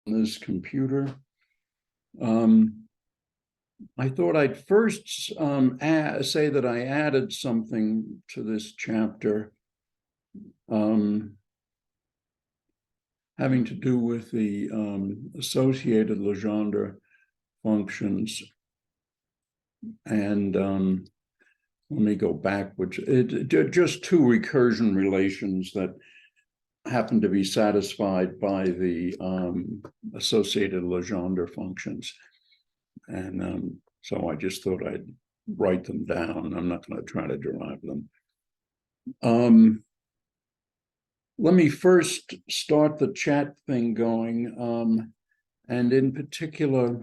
this computer. I thought I'd first say that I added something to this chapter having to do with the associated Legendre functions. And let me go backwards. Just two recursion relations that happen to be satisfied by the associated Legendre functions. And so I just thought I'd write them down. I'm not going to try to derive them. Let me first start the chat thing going. And in particular,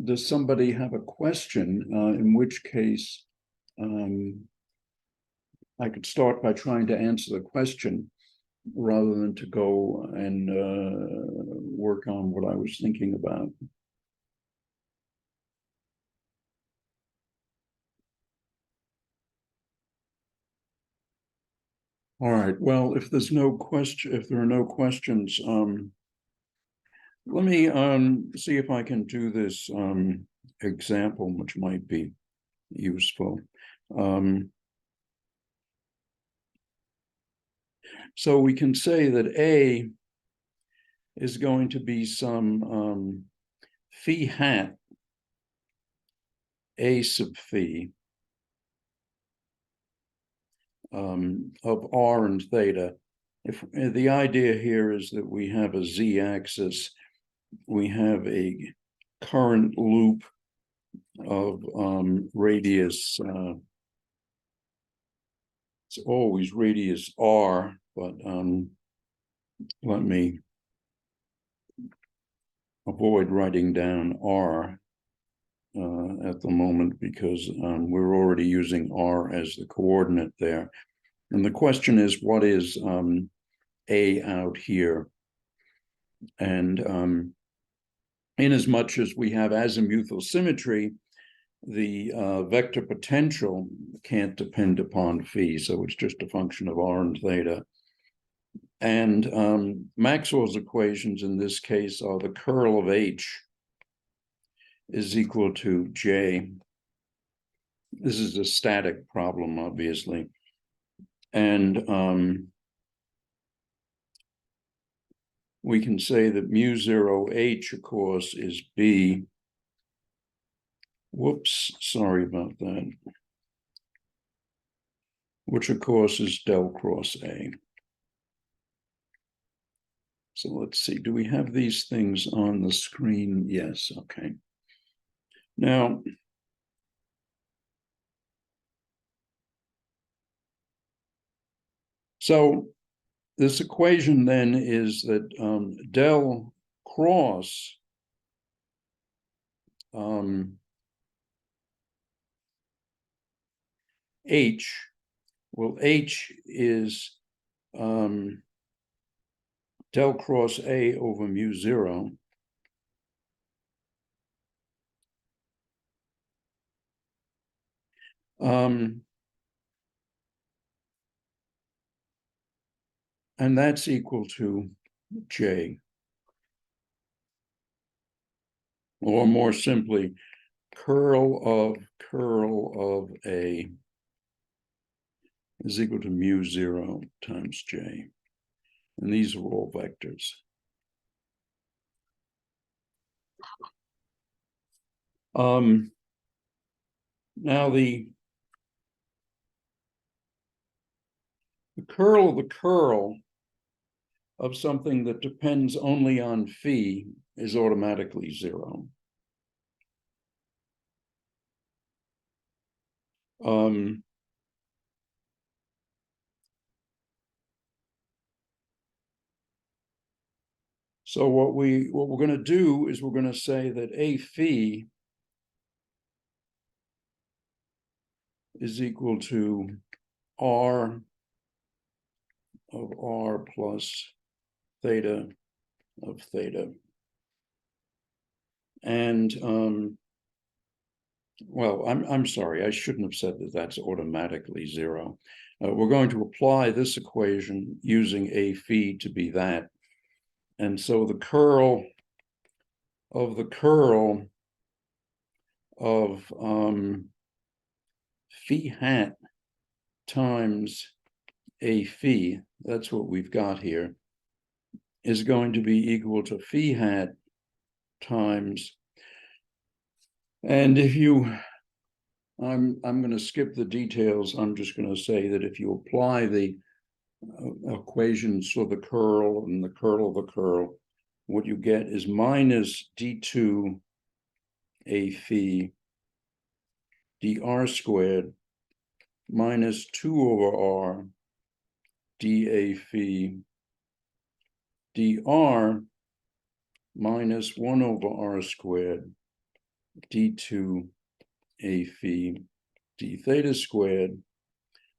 does somebody have a question? In which case, I could start by trying to answer the question rather than to go and work on what I was thinking about. All right. Well, if there's no question, if there are no questions, let me see if I can do this example, which might be useful. So we can say that A is going to be some phi hat A sub phi of R and theta. If the idea here is that we have a z-axis, we have a current loop of radius. It's always radius r, but let me avoid writing down r at the moment because we're already using r as the coordinate there. And the question is, what is A out here? And in as much as we have azimuthal symmetry, the vector potential can't depend upon phi, so it's just a function of r and theta. And Maxwell's equations in this case are the curl of H is equal to J. This is a static problem, obviously. And we can say that mu 0 H, of course, is B. Whoops, sorry about that. Which, of course, is del cross A. So let's see, do we have these things on the screen? Yes, okay. Now, so this equation then is that del cross H, well, H is del cross A over mu 0. And that's equal to J. Or more simply, curl of A is equal to mu 0 times J. And these are all vectors. Now the curl of the curl of something that depends only on phi is automatically 0. So what we're going to do is we're going to say that A phi is equal to R of R plus theta of theta. And well, I'm sorry, I shouldn't have said that that's automatically 0. We're going to apply this equation using A phi to be that. And so the curl of phi hat times a phi, that's what we've got here, is going to be equal to phi hat times, and if you, I'm going to skip the details. I'm just going to say that if you apply the equations for the curl and the curl of the curl, what you get is minus d2 a phi dr squared minus 2 over r dA phi dr minus 1 over r squared d2 a phi d theta squared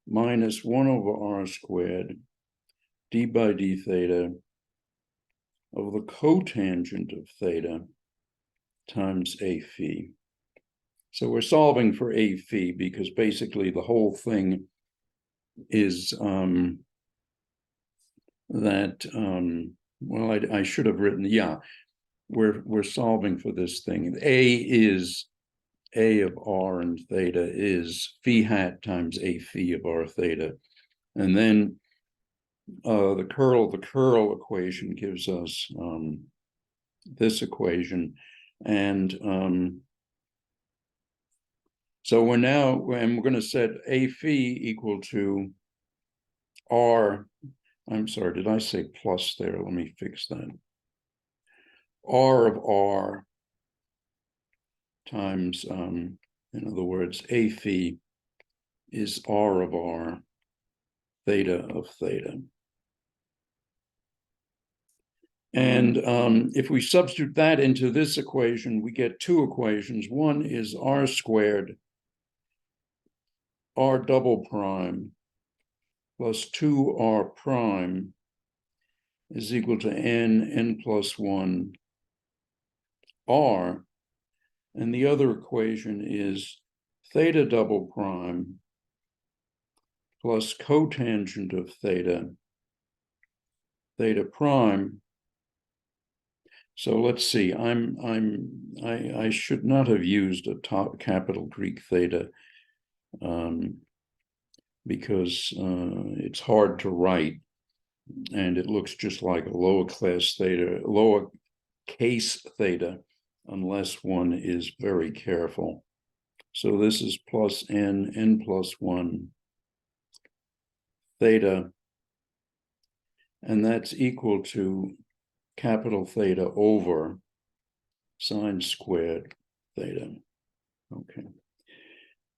minus 1 over r squared d by d theta of the cotangent of theta times a phi. So we're solving for a phi because basically the whole thing is well, I should have written, yeah, we're solving for this thing. A of r and theta is phi hat times a phi of r theta. And then the curl equation gives us this equation. And so we're going to set a phi equal to r. I'm sorry, did I say plus there? Let me fix that. R of r times, in other words, a phi is r of r, theta of theta. And if we substitute that into this equation, we get two equations. One is r squared, r double prime, plus 2r prime is equal to n plus 1 r. And the other equation is theta double prime plus cotangent of theta, theta prime. So let's see, I should not have used a top capital Greek theta because it's hard to write and it looks just like a lowercase theta, unless one is very careful. So this is plus n plus 1 theta, and that's equal to capital theta over sine squared theta. Okay.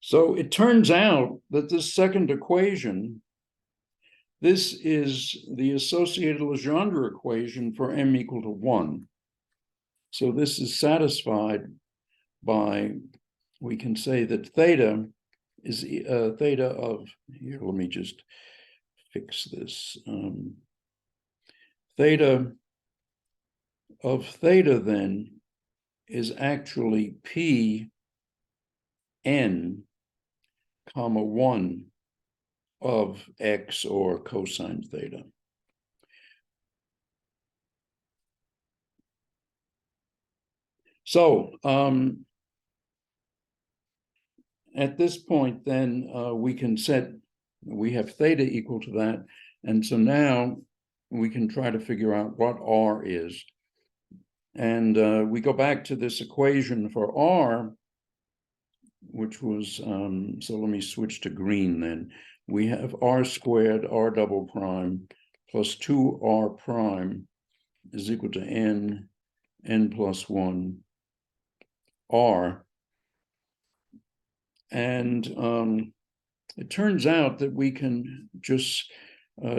So it turns out that this second equation, this is the associated Legendre equation for m equal to 1. So this is satisfied by, we can say that theta is theta of, here, let me just fix this. Theta of theta then is actually p n comma 1 of x or cosine theta. So at this point, then we have theta equal to that. And so now we can try to figure out what r is. And we go back to this equation for r, which was, so let me switch to green then. We have r squared, r double prime, plus 2r prime is equal to n plus 1 r. And it turns out that we can just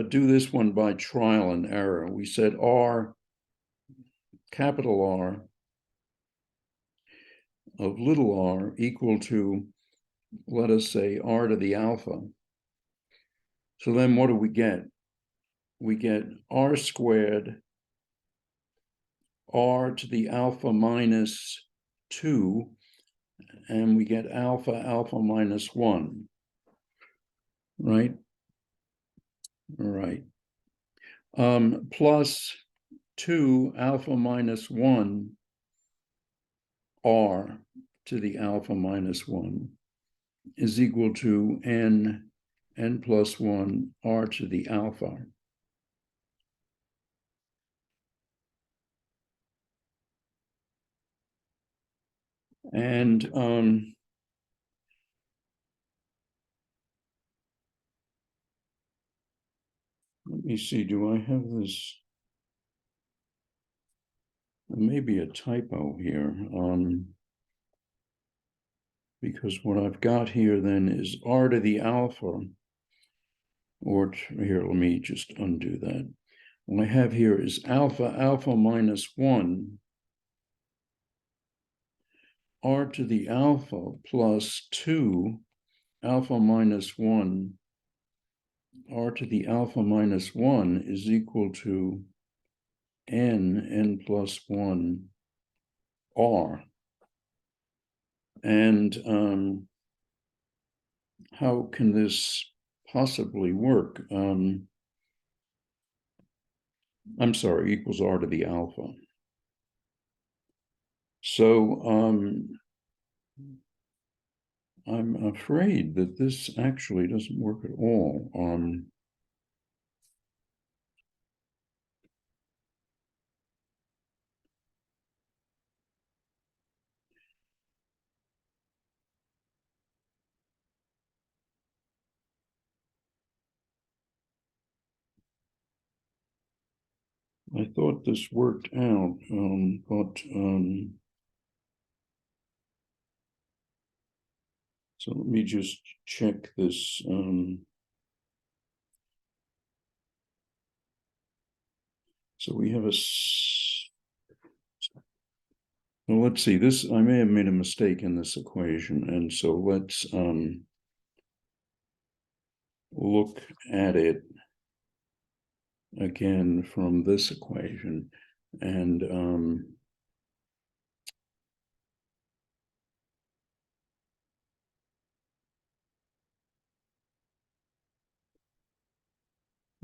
do this one by trial and error. We said r, capital R of little r equal to, let us say, r to the alpha. So then what do we get? We get r squared, r to the alpha minus 2, and we get alpha minus 1, right? All right. Plus 2 alpha minus 1 r to the alpha minus 1 is equal to n plus 1 r to the alpha. And let me see, do I have this? Maybe a typo here, because what I've got here then is r to the alpha, or here, let me just undo that. What I have here is alpha minus 1 r to the alpha plus 2 alpha minus 1 r to the alpha minus 1 is equal to n plus 1 r. And how can this possibly work? I'm sorry, equals r to the alpha. So I'm afraid that this actually doesn't work at all. I thought this worked out, but so let me just check this. So we have well, let's see, this, I may have made a mistake in this equation. And so let's look at it again from this equation. And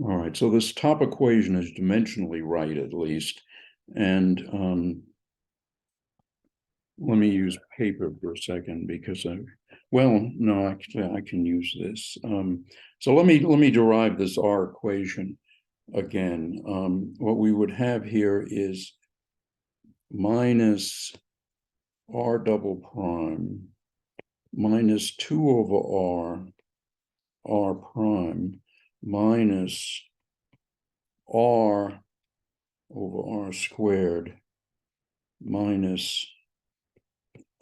all right, so this top equation is dimensionally right, at least. And let me use paper for a second, because well, no, actually I can use this. So let me derive this R equation again. What we would have here is minus R double prime minus 2 over R prime minus R over R squared minus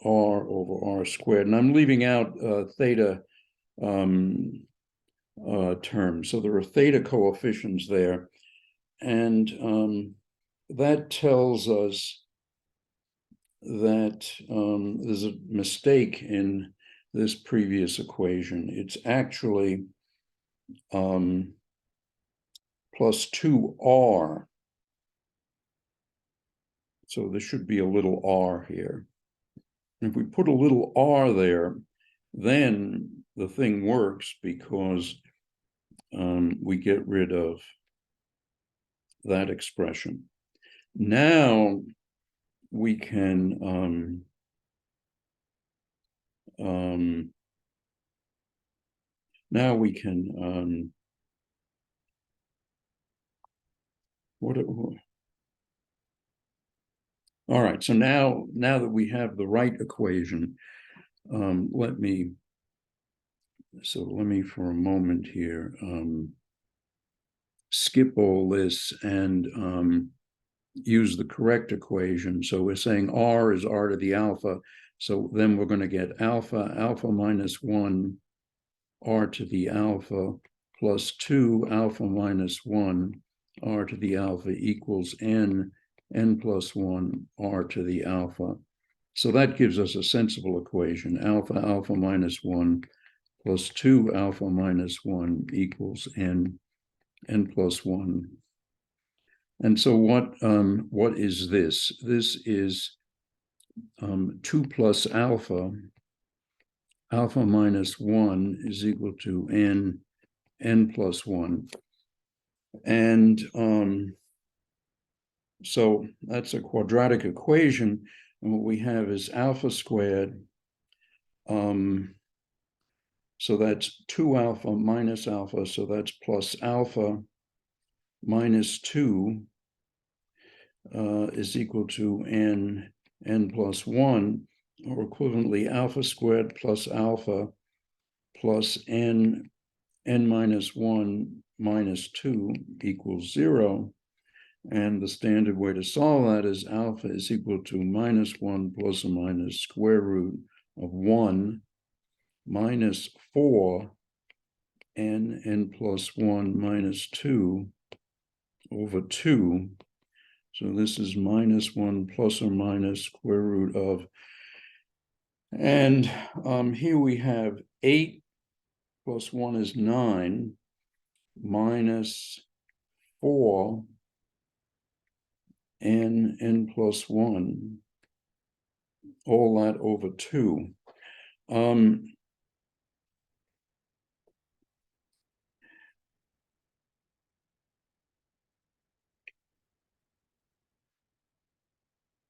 R over R squared. And I'm leaving out theta terms. So there are theta coefficients there. And that tells us that there's a mistake in this previous equation. It's actually plus 2R. So there should be a little r here. And if we put a little r there, then the thing works, because we get rid of that expression. Now we can all right, so now that we have the right equation, let me for a moment here skip all this and use the correct equation. So we're saying R is R to the alpha. So then we're going to get alpha minus 1 R to the alpha plus 2 alpha minus 1 R to the alpha equals n plus 1 R to the alpha. So that gives us a sensible equation. Alpha minus 1 plus 2 alpha minus 1 equals n plus 1. And so what is this? This is 2 plus alpha minus 1 is equal to n plus 1. And So that's a quadratic equation. And what we have is alpha squared. So that's 2 alpha minus alpha. So that's plus alpha minus 2 is equal to n plus 1, or equivalently alpha squared plus alpha plus n minus 1 minus 2 equals 0. And the standard way to solve that is alpha is equal to minus 1 plus or minus square root of 1 minus 4 n plus 1 minus 2 over 2. So this is minus 1 plus or minus square root of, and here we have 8 plus 1 is 9 minus 4 n plus 1, all that over 2.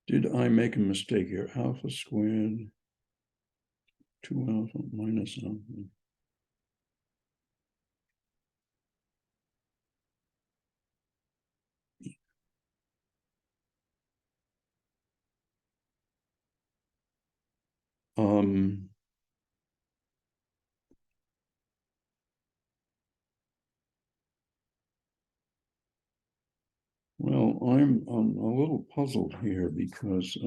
Did I make a mistake here? Alpha squared, 2 alpha minus alpha. Well, I'm a little puzzled here because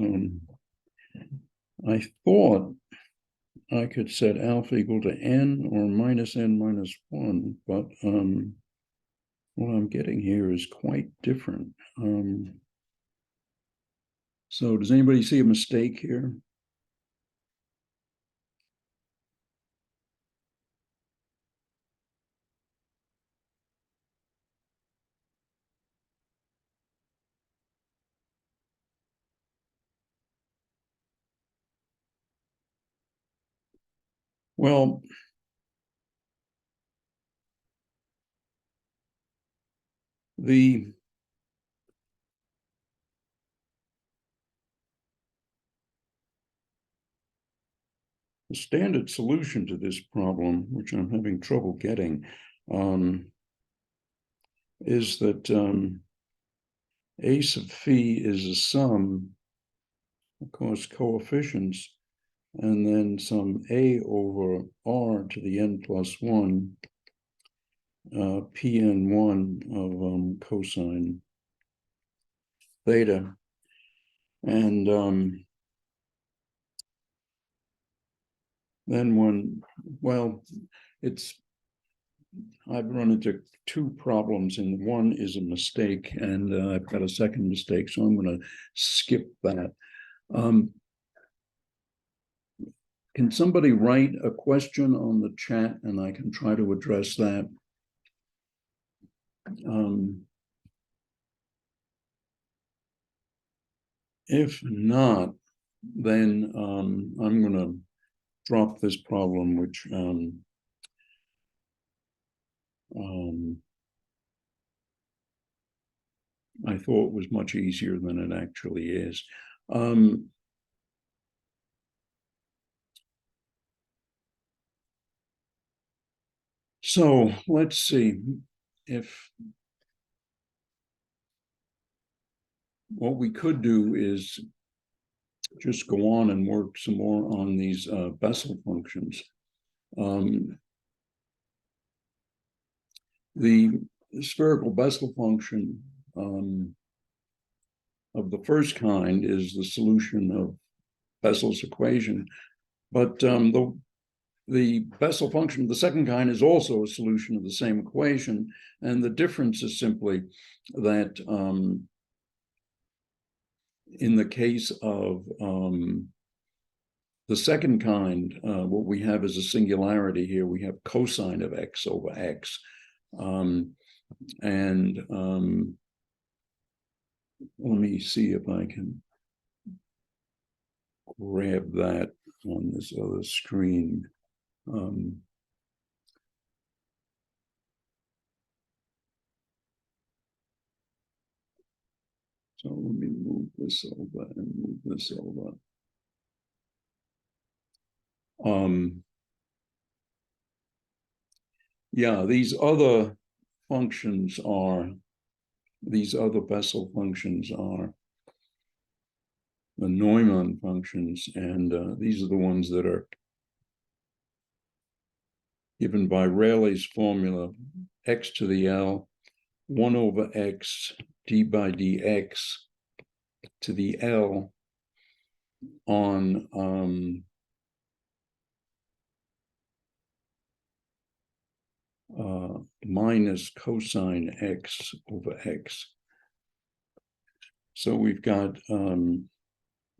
I thought I could set alpha equal to n or minus n minus 1, but what I'm getting here is quite different. So does anybody see a mistake here? Well, the standard solution to this problem, which I'm having trouble getting, is that A sub phi is a sum, of course, coefficients, and then some A over R to the n plus 1, Pn1 of cosine theta. And then I've run into two problems, and one is a mistake, and I've got a second mistake, so I'm going to skip that. Can somebody write a question on the chat, and I can try to address that? If not, then I'm going to drop this problem, which I thought was much easier than it actually is. So let's see if what we could do is just go on and work some more on these Bessel functions. The spherical Bessel function of the first kind is the solution of Bessel's equation, but the Bessel function of the second kind is also a solution of the same equation, and the difference is simply that in the case of the second kind, what we have is a singularity here. We have cosine of x over x. Let me see if I can grab that on this other screen. So let me move this over and move this over. Yeah, these other functions are, these other Bessel functions are the Neumann functions, and these are the ones that are given by Rayleigh's formula, x to the L, 1 over x d by dx to the L on minus cosine x over x. So we've got a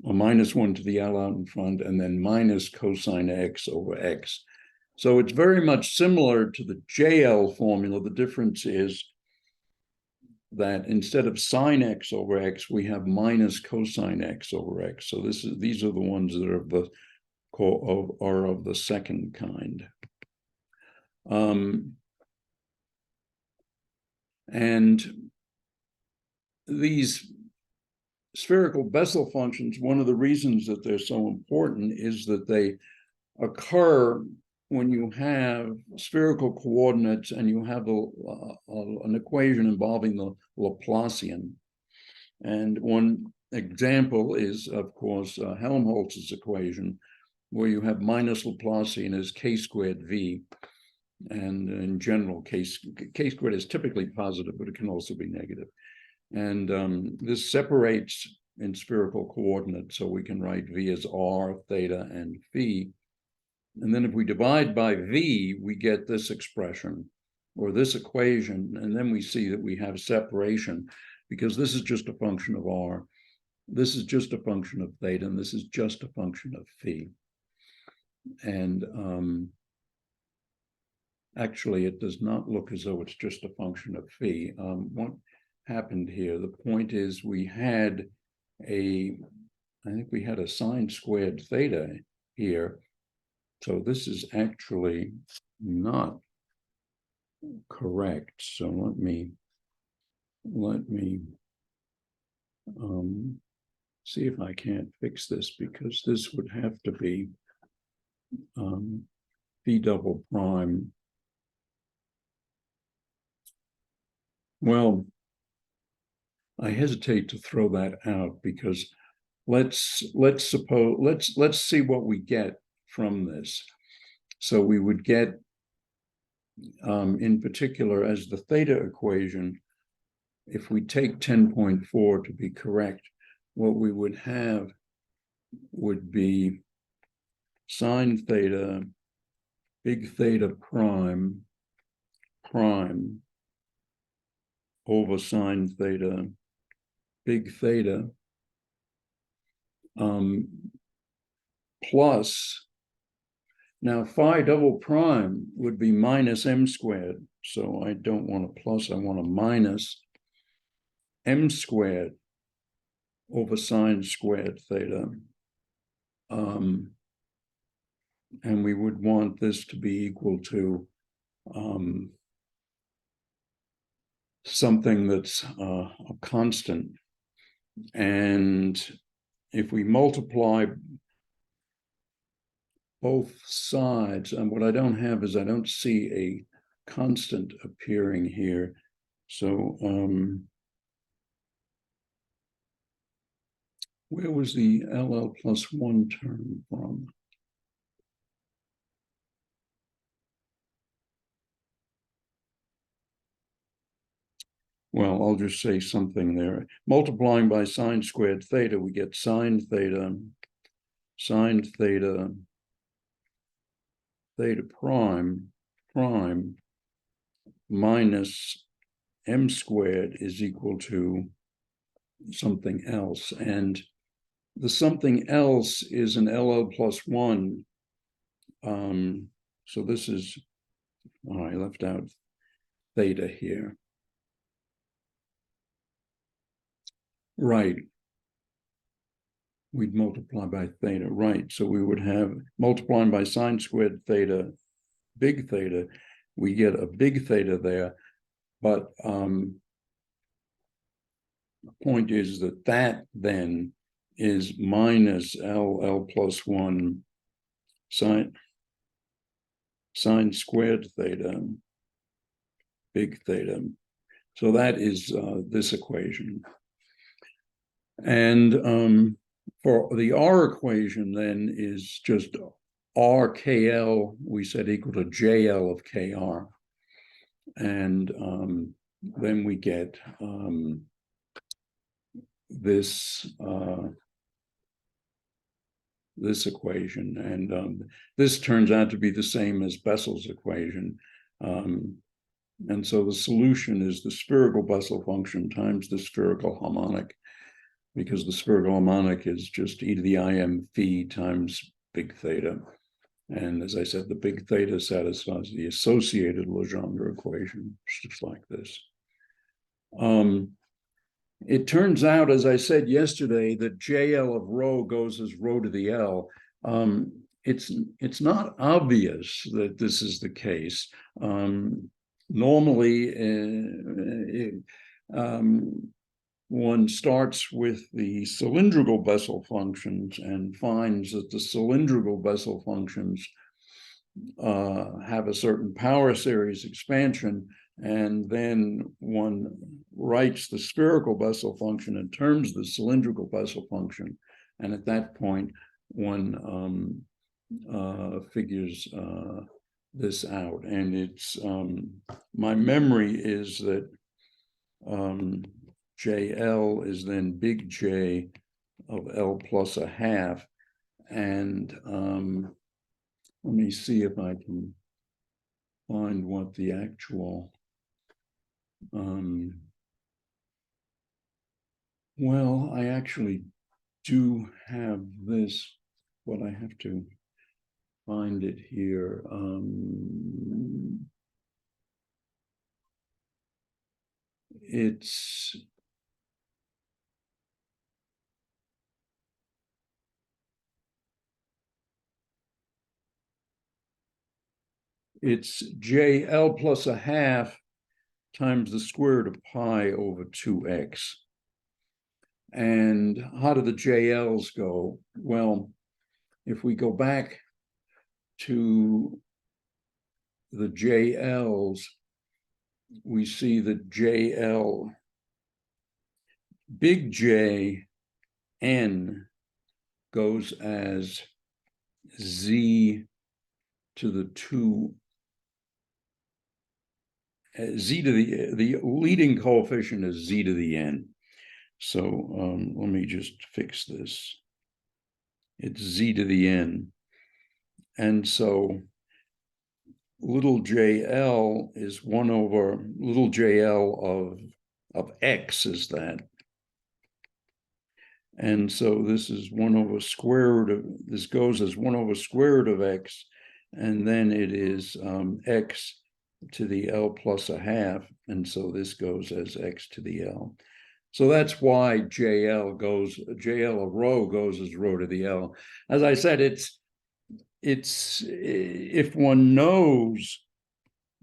minus 1 to the L out in front, and then minus cosine x over x. So it's very much similar to the JL formula. The difference is that instead of sine x over x, we have minus cosine x over x. So these are the ones that are of the second kind. And these spherical Bessel functions, one of the reasons that they're so important is that they occur when you have spherical coordinates and you have an equation involving the Laplacian. And one example is, of course, Helmholtz's equation, where you have minus Laplacian as k squared v. And in general, k squared is typically positive, but it can also be negative. And this separates in spherical coordinates, so we can write v as r, theta, and phi. And then if we divide by v, we get this expression or this equation, and then we see that we have separation because this is just a function of r, this is just a function of theta, and this is just a function of phi. And actually, it does not look as though it's just a function of phi. What happened here? The point is we had I think we had a sine squared theta here. So this is actually not correct. So let me see if I can't fix this, because this would have to be phi double prime. Well, I hesitate to throw that out because let's see what we get from this. So we would get, in particular, as the theta equation, if we take 10.4 to be correct, what we would have would be sine theta, big theta prime over sine theta, big theta, plus, now phi double prime would be minus m squared. So I don't want a plus, I want a minus m squared over sine squared theta. And we would want this to be equal to something that's a constant. And if we multiply both sides, and what I don't have is I don't see a constant appearing here. So where was the LL plus 1 term from? Well, I'll just say something there. Multiplying by sine squared theta, we get sine theta, theta prime minus m squared is equal to something else. And the something else is an LL plus 1. So this is, I left out theta here. Right. We'd multiply by theta, right? So we would have multiplying by sine squared theta, big theta, we get a big theta there, but point is that that then is minus L plus 1 sine squared theta, big theta. So that is this equation. And for the R equation then is just RKL, we said equal to JL of KR. And then we get this equation, and this turns out to be the same as Bessel's equation. And so the solution is the spherical Bessel function times the spherical harmonic, because the spherical harmonic is just e to the im phi times big theta. And as I said, the big theta satisfies the associated Legendre equation, just like this. It turns out, as I said yesterday, that JL of rho goes as rho to the L. It's not obvious that this is the case. Normally, one starts with the cylindrical Bessel functions and finds that the cylindrical Bessel functions have a certain power series expansion, and then one writes the spherical Bessel function in terms of the cylindrical Bessel function, and at that point one figures this out. And it's my memory is that JL is then big J of L plus a half, and let me see if I can find what the actual well, I actually do have this, but I have to find it here. It's JL plus a half times the square root of pi over 2x. And how do the JLs go? Well, if we go back to the JLs, we see that JL, big J n goes as z to the 2, z to the leading coefficient is z to the n. So let me just fix this. It's z to the n. And so little JL is 1 over little JL of x is that. And so this is 1 over square root of, this goes as 1 over square root of x, and then it is x to the L plus a half, and so this goes as x to the L. So that's why JL of rho goes as rho to the L. As I said, it's if one knows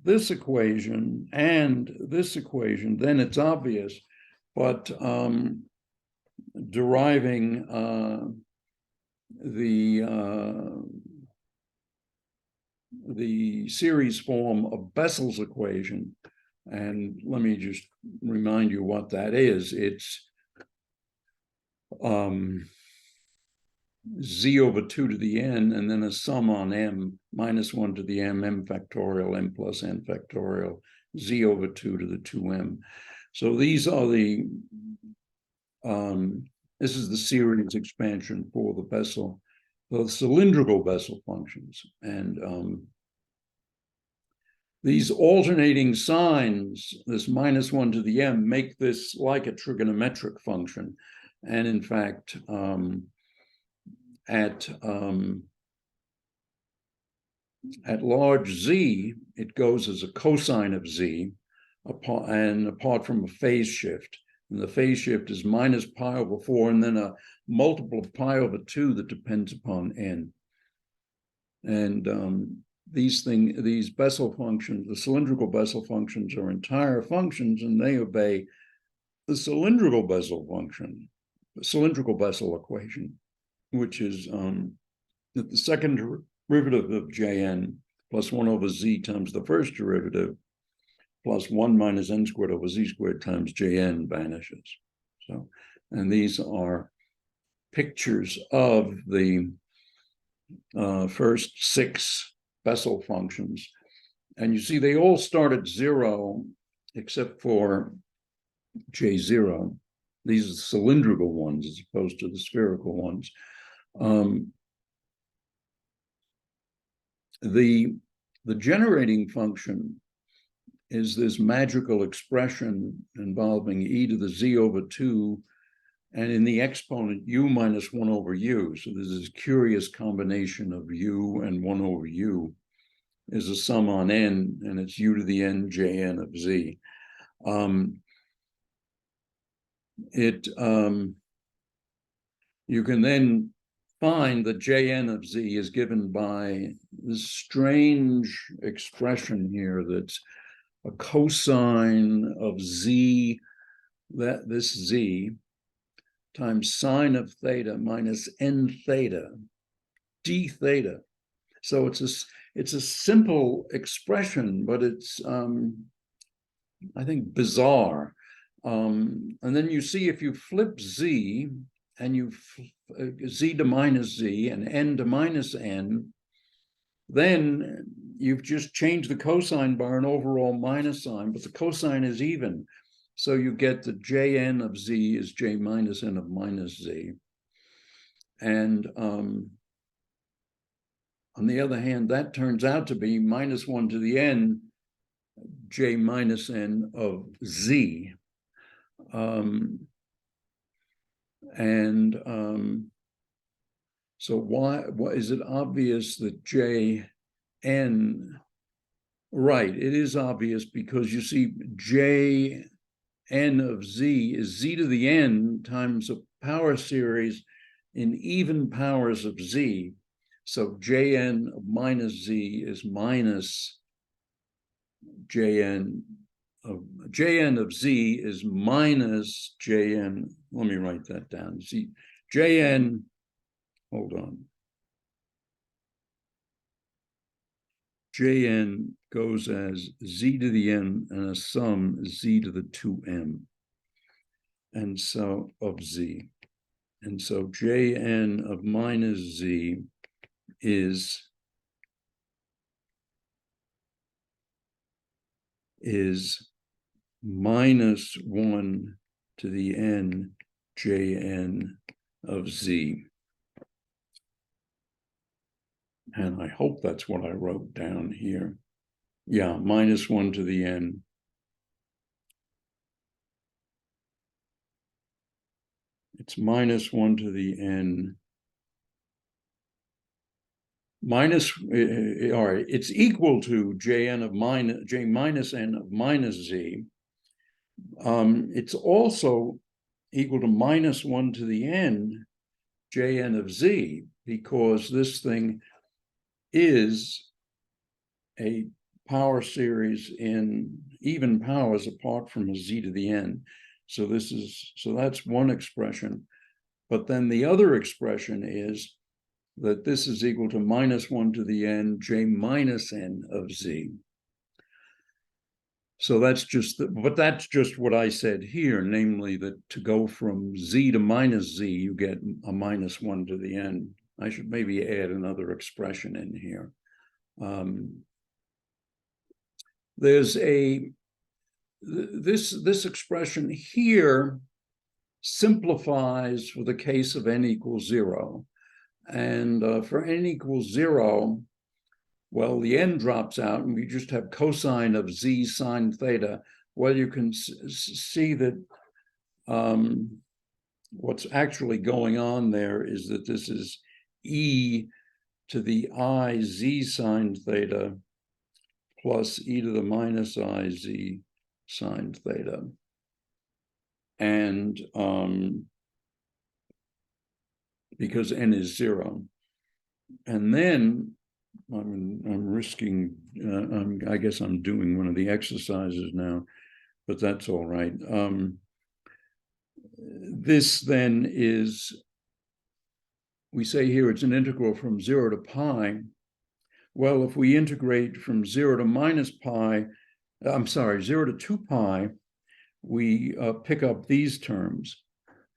this equation and this equation, then it's obvious. But deriving the series form of Bessel's equation, and let me just remind you what that is. It's z over 2 to the n, and then a sum on m, minus 1 to the m factorial, m plus n factorial, z over 2 to the 2m. So these are the, this is the series expansion for the Bessel, the cylindrical Bessel functions. And these alternating signs, this minus 1 to the m, make this like a trigonometric function. And in fact, at large z, it goes as a cosine of z, apart from a phase shift. And the phase shift is minus pi over 4, and then a multiple of pi over 2 that depends upon n. And these Bessel functions, the cylindrical Bessel functions, are entire functions, and they obey the cylindrical Bessel function, the cylindrical Bessel equation, which is that the second derivative of Jn plus 1 over z times the first derivative plus 1 minus n squared over z squared times Jn vanishes. So, and these are pictures of the first 6 Bessel functions. And you see they all start at 0 except for J0. These are the cylindrical ones as opposed to the spherical ones. The generating function is this magical expression involving e to the z over 2, and in the exponent u minus 1 over u. So there's this curious combination of u and 1 over u is a sum on n, and it's u to the n jn of z. You can then find that Jn of z is given by this strange expression here that's a cosine of z, that this z, times sine of theta minus n theta, d theta. So it's a simple expression, but it's, I think, bizarre. And then you see if you flip z, and you z to minus z and n to minus n, then you've just changed the cosine by an overall minus sign, but the cosine is even. So you get that Jn of z is j minus n of minus z. And on the other hand, that turns out to be minus 1 to the n j minus n of z. So why is it obvious that Jn, right, it is obvious because you see Jn of z is z to the n times a power series in even powers of z. So Jn of minus z is minus Jn of z is minus Jn. Let me write that down. See, Jn, hold on. Jn goes as z to the n and a sum z to the 2m. And so of z. And so Jn of minus z is minus 1 to the n Jn of z. And I hope that's what I wrote down here. Yeah, minus 1 to the n. It's minus 1 to the n. Minus, all right, it's equal to Jn of minus, j minus n of minus z. It's also equal to minus 1 to the n Jn of z, because this thing is a power series in even powers apart from a z to the n. So that's one expression. But then the other expression is that this is equal to minus 1 to the n j minus n of z. So that's just what I said here, namely that to go from z to minus z, you get a minus 1 to the n. I should maybe add another expression in here. There's this expression here simplifies for the case of n equals 0. And for n equals 0, well, the n drops out and we just have cosine of z sine theta. Well, you can see that what's actually going on there is that this is e to the I z sine theta plus e to the minus I z sine theta. And because n is 0. And then I'm risking, I guess I'm doing one of the exercises now, but that's all right. this then is, we say here it's an integral from 0 to pi. Well, if we integrate from 0 to minus pi, 0 to 2 pi, we pick up these terms.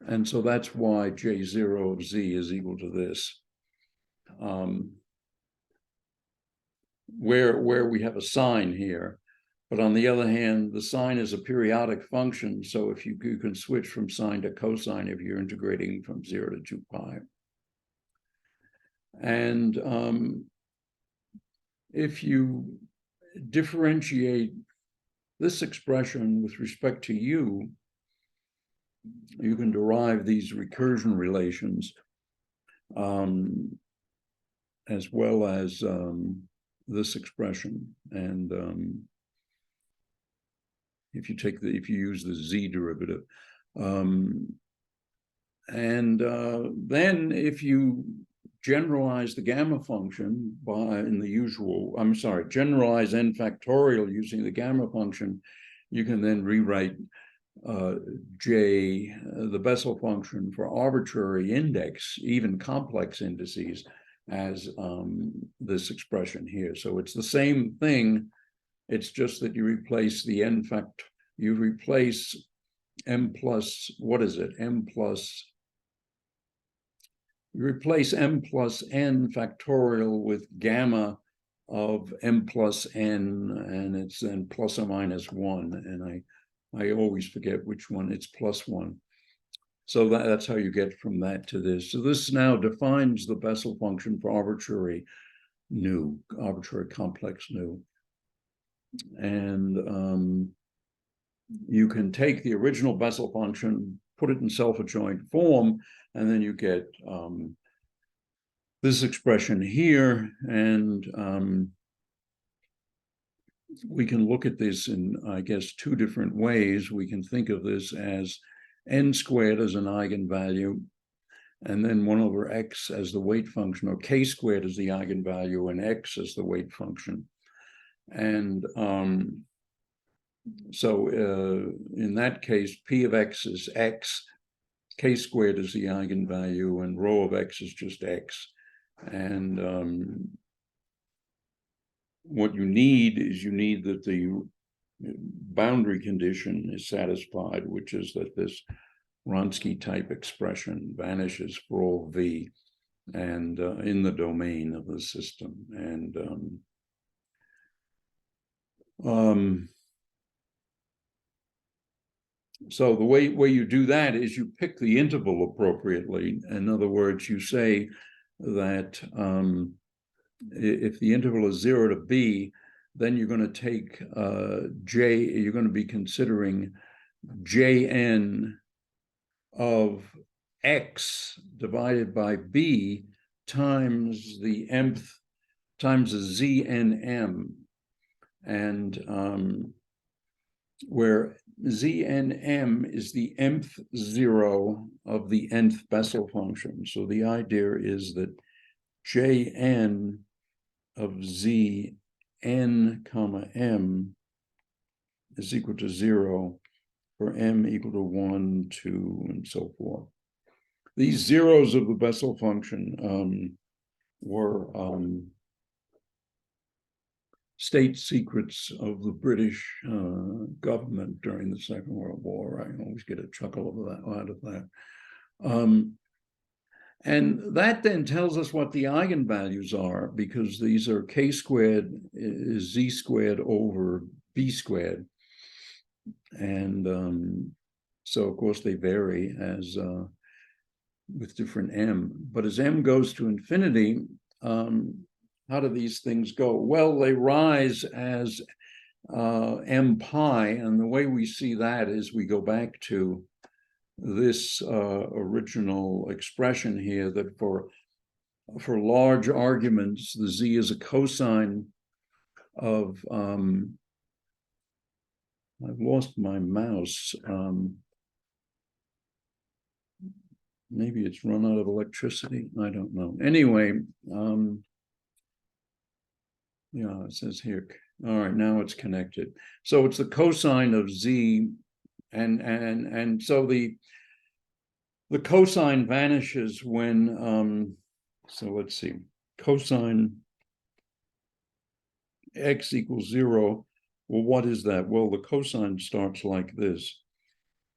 And so that's why J0 of z is equal to this. Where we have a sign here. But on the other hand, the sine is a periodic function. So if you can switch from sine to cosine if you're integrating from 0 to 2 pi. And if you differentiate this expression with respect to u, you can derive these recursion relations, as well as this expression. And if you use the z derivative, then if you generalize the gamma function generalize n factorial using the gamma function, you can then rewrite the Bessel function for arbitrary index, even complex indices, as this expression here. So it's the same thing. It's just that you replace the you replace m plus, what is it? You replace m plus n factorial with gamma of m plus n, and it's then plus or minus 1. And I always forget which one, it's plus 1. So that's how you get from that to this. So this now defines the Bessel function for arbitrary complex nu. And you can take the original Bessel function, put it in self-adjoint form, and then you get this expression here. And we can look at this in, I guess, two different ways. We can think of this as n squared as an eigenvalue, and then 1 over x as the weight function, or k squared as the eigenvalue and x as the weight function. And so in that case, p of x is x, k squared is the eigenvalue, and rho of x is just x. And what you need is that the boundary condition is satisfied, which is that this Wronski type expression vanishes for all v and in the domain of the system. And so the way you do that is you pick the interval appropriately. In other words, you say that if the interval is 0 to b, then you're going to take you're going to be considering jn of x divided by b times the mth times the znm, and where znm is the mth zero of the nth Bessel function. So the idea is that jn of z n comma m is equal to 0 for m equal to 1, 2, and so forth. These zeros of the Bessel function were state secrets of the British government during the Second World War. I always get a chuckle out of that. And that then tells us what the eigenvalues are, because these are k squared is z squared over b squared. And so, of course, they vary as with different m. But as m goes to infinity, how do these things go? Well, they rise as m pi. And the way we see that is we go back to this original expression here, that for large arguments, the z is a cosine of, I've lost my mouse. Maybe it's run out of electricity. I don't know. Anyway, yeah, it says here. All right, now it's connected. So it's the cosine of z, and so the The cosine vanishes when, so let's see, cosine x equals 0. Well, what is that? Well, the cosine starts like this.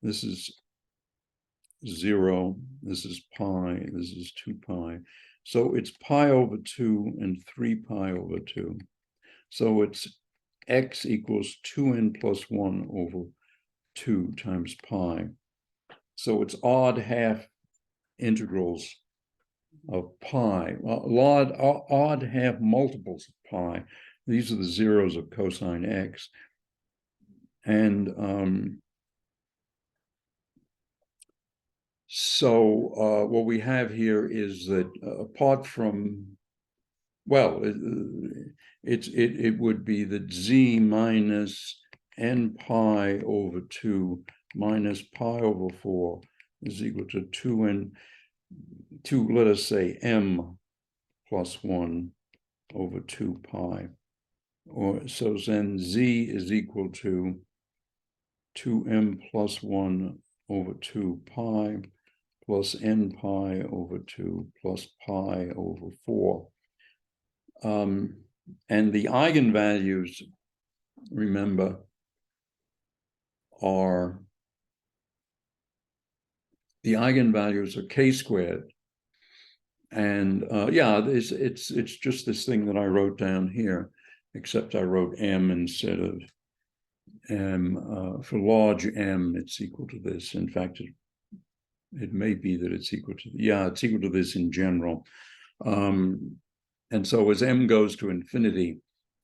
This is 0, this is pi, this is 2 pi. So it's pi over 2 and 3 pi over 2. So it's x equals 2n plus 1 over 2 times pi. So it's odd half integrals of pi, odd half multiples of pi. These are the zeros of cosine x. And so what we have here is that apart from, well, it would be that z minus n pi over 2 minus pi over 4 is equal to 2n, let us say m plus 1 over 2 pi. Or so then z is equal to 2m plus 1 over 2 pi plus n pi over 2 plus pi over 4. And the eigenvalues, remember, are k squared. And yeah, it's just this thing that I wrote down here, except I wrote m instead of m. For large m, it's equal to this. In fact, it may be that it's equal to, yeah, it's equal to this in general. And so as m goes to infinity,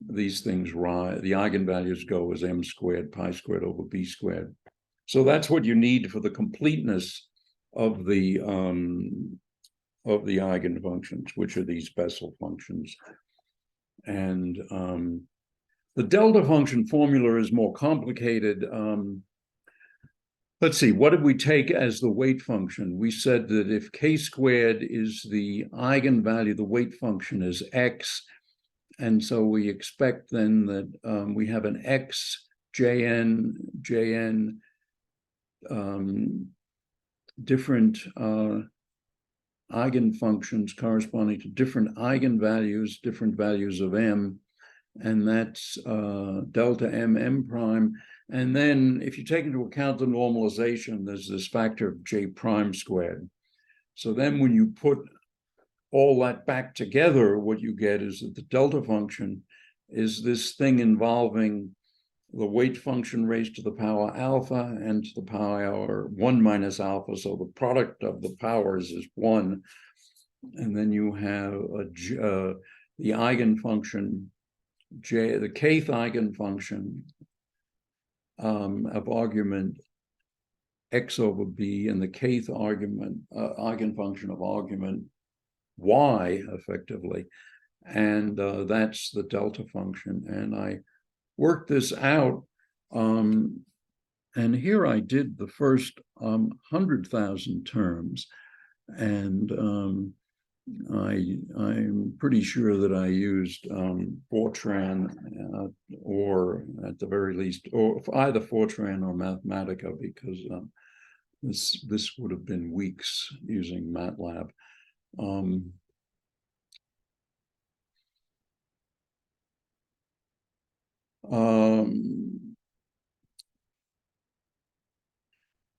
these things rise, the eigenvalues go as m squared, pi squared over b squared. So that's what you need for the completeness of the eigenfunctions, which are these Bessel functions. And the delta function formula is more complicated. Let's see, what did we take as the weight function? We said that if k squared is the eigenvalue, the weight function is x. And so we expect then that we have an x, jn, different eigenfunctions corresponding to different eigenvalues, different values of m, and that's delta m prime. And then if you take into account the normalization, there's this factor of j prime squared. So then when you put all that back together, what you get is that the delta function is this thing involving the weight function raised to the power alpha and to the power 1 minus alpha. So the product of the powers is 1. And then you have the eigenfunction, the kth eigenfunction of argument x over b, and the kth eigenfunction of argument y, effectively. And that's the delta function. And I worked this out. And here I did the first 100,000 terms. And I'm pretty sure that I used Fortran, or at the very least, or either Fortran or Mathematica, because this would have been weeks using MATLAB.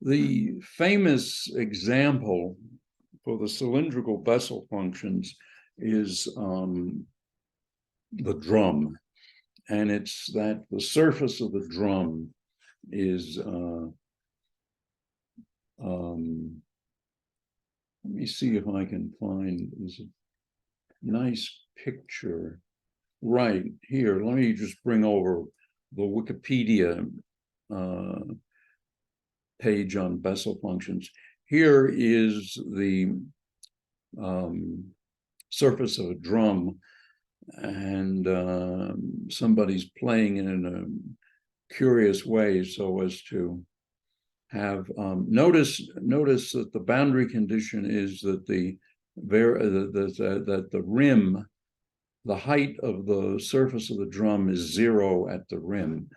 The famous example for the cylindrical Bessel functions is the drum. And it's that the surface of the drum is, let me see if I can find this nice picture right here. Let me just bring over the Wikipedia page on Bessel functions. Here is the surface of a drum, and somebody's playing it in a curious way so as to have notice that the boundary condition is that the rim, the height of the surface of the drum is 0 at the rim.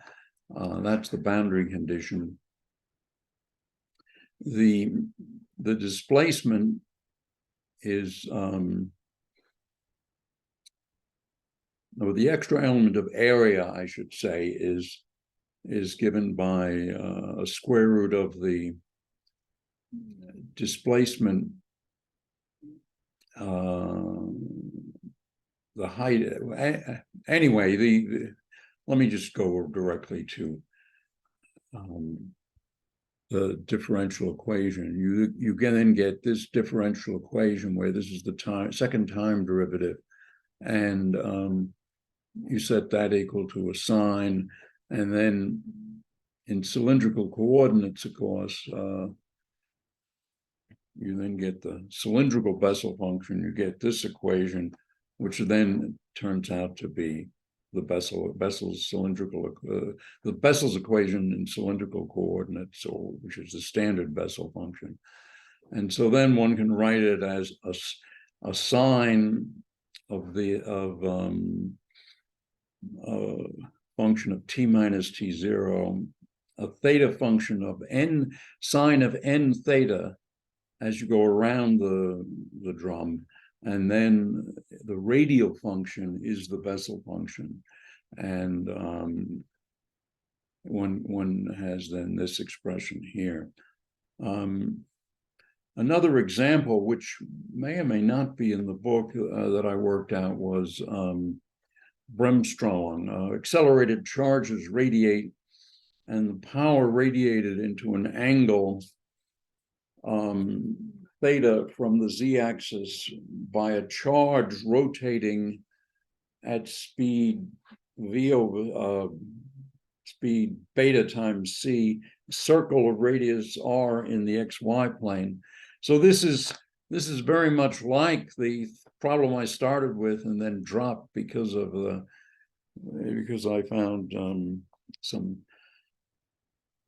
That's the boundary condition. The the displacement is, or the extra element of area, I should say, is given by a square root of the displacement, the height. Anyway, let me just go directly to the differential equation. You can then get this differential equation where this is the second time derivative, and you set that equal to a sine, and then in cylindrical coordinates, of course, you then get the cylindrical Bessel function. You get this equation, which then turns out to be the Bessel's cylindrical, the Bessel's equation in cylindrical coordinates, or which is the standard Bessel function. And so then one can write it as a sine of the function of t minus t0, a theta function of n, sine of n theta as you go around the drum, and then the radial function is the Bessel function, and one has then this expression here. Another example, which may or may not be in the book that I worked out, was Bremsstrahlung. Accelerated charges radiate, and the power radiated into an angle theta from the z-axis by a charge rotating at speed v over speed beta times c, circle of radius r in the xy plane. So this is very much like the problem I started with and then dropped because I found some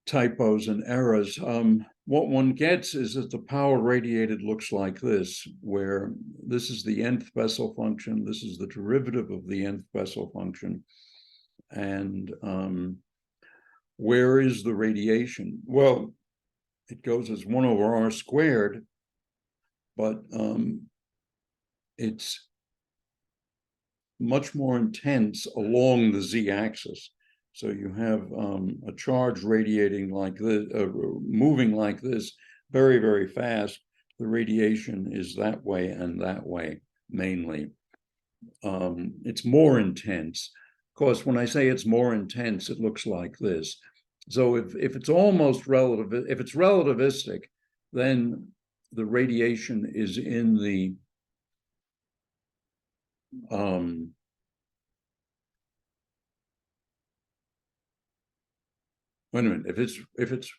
typos and errors. What one gets is that the power radiated looks like this, where this is the nth Bessel function, this is the derivative of the nth Bessel function, and where is the radiation? Well, it goes as 1 over r squared, but it's much more intense along the z-axis. So you have a charge radiating like this, moving like this, very, very fast. The radiation is that way and that way, mainly. It's more intense. Of course, when I say it's more intense, it looks like this. So if it's almost relative, if it's relativistic, then the radiation is in the wait a minute. If it's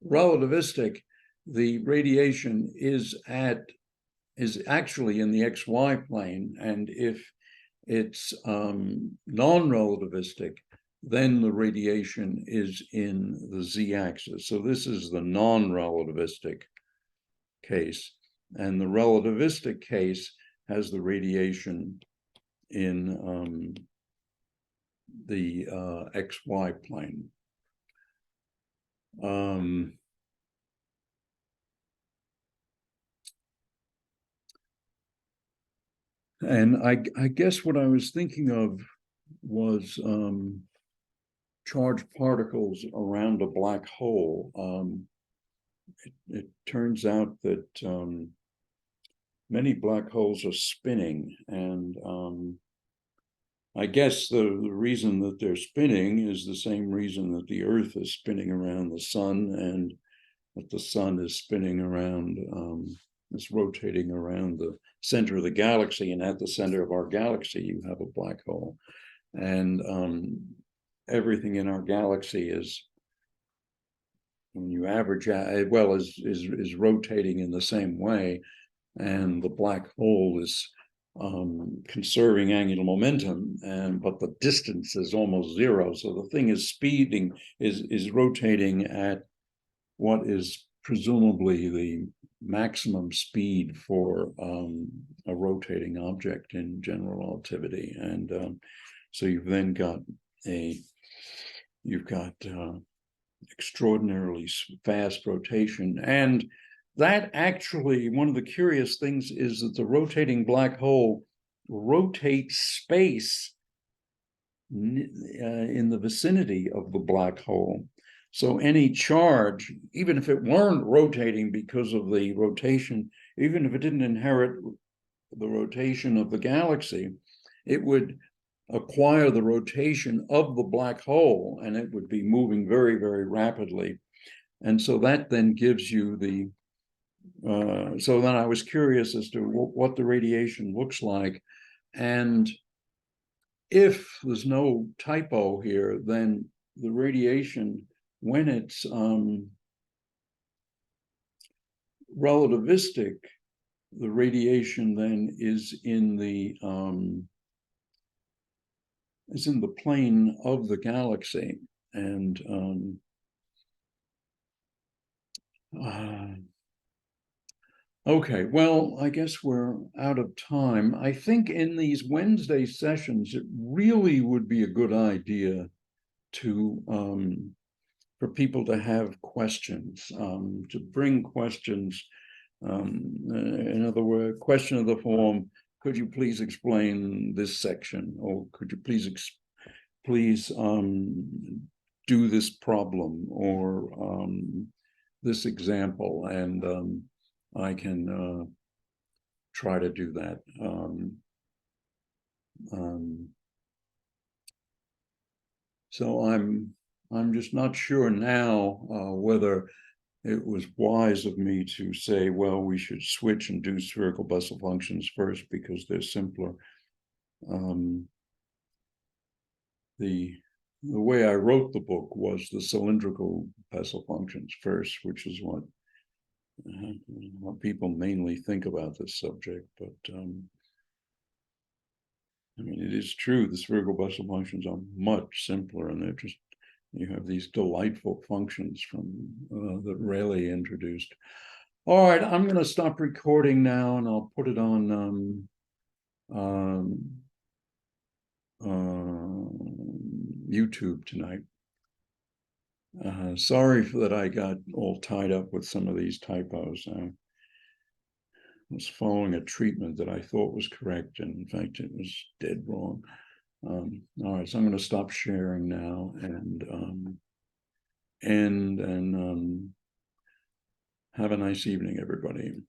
relativistic, the radiation is actually in the xy plane, and if it's non-relativistic, then the radiation is in the z-axis. So this is the non-relativistic case, and the relativistic case has the radiation in the xy plane. And I guess what I was thinking of was charged particles around a black hole. It turns out that many black holes are spinning, and I guess the reason that they're spinning is the same reason that the Earth is spinning around the sun, and that the sun is spinning around, it's rotating around the center of the galaxy, and at the center of our galaxy, you have a black hole. And everything in our galaxy is, when you average out, well, is rotating in the same way, and the black hole is conserving angular momentum, but the distance is almost zero. So the thing is is rotating at what is presumably the maximum speed for a rotating object in general relativity. And so you've then got extraordinarily fast rotation, and that actually, one of the curious things is that the rotating black hole rotates space in the vicinity of the black hole. So any charge, even if it weren't rotating because of the rotation, even if it didn't inherit the rotation of the galaxy, it would acquire the rotation of the black hole, and it would be moving very, very rapidly. And so that then gives you the, so then I was curious as to what the radiation looks like. And if there's no typo here, then the radiation, when it's relativistic, the radiation then is in the plane of the galaxy. And okay, well, I guess we're out of time. I think in these Wednesday sessions, it really would be a good idea to for people to have questions, to bring questions. In other words, question of the form, could you please explain this section? Or could you please do this problem or this example? And I can try to do that. So I'm just not sure now whether it was wise of me to say, well, we should switch and do spherical Bessel functions first because they're simpler. The way I wrote the book was the cylindrical Bessel functions first, which is what people mainly think about this subject. But I mean, it is true, the spherical Bessel functions are much simpler, and they're just, you have these delightful functions from that Rayleigh introduced. All right, I'm going to stop recording now, and I'll put it on YouTube tonight. Sorry that I got all tied up with some of these typos. I was following a treatment that I thought was correct, and in fact, it was dead wrong. All right, so I'm going to stop sharing now and have a nice evening, everybody.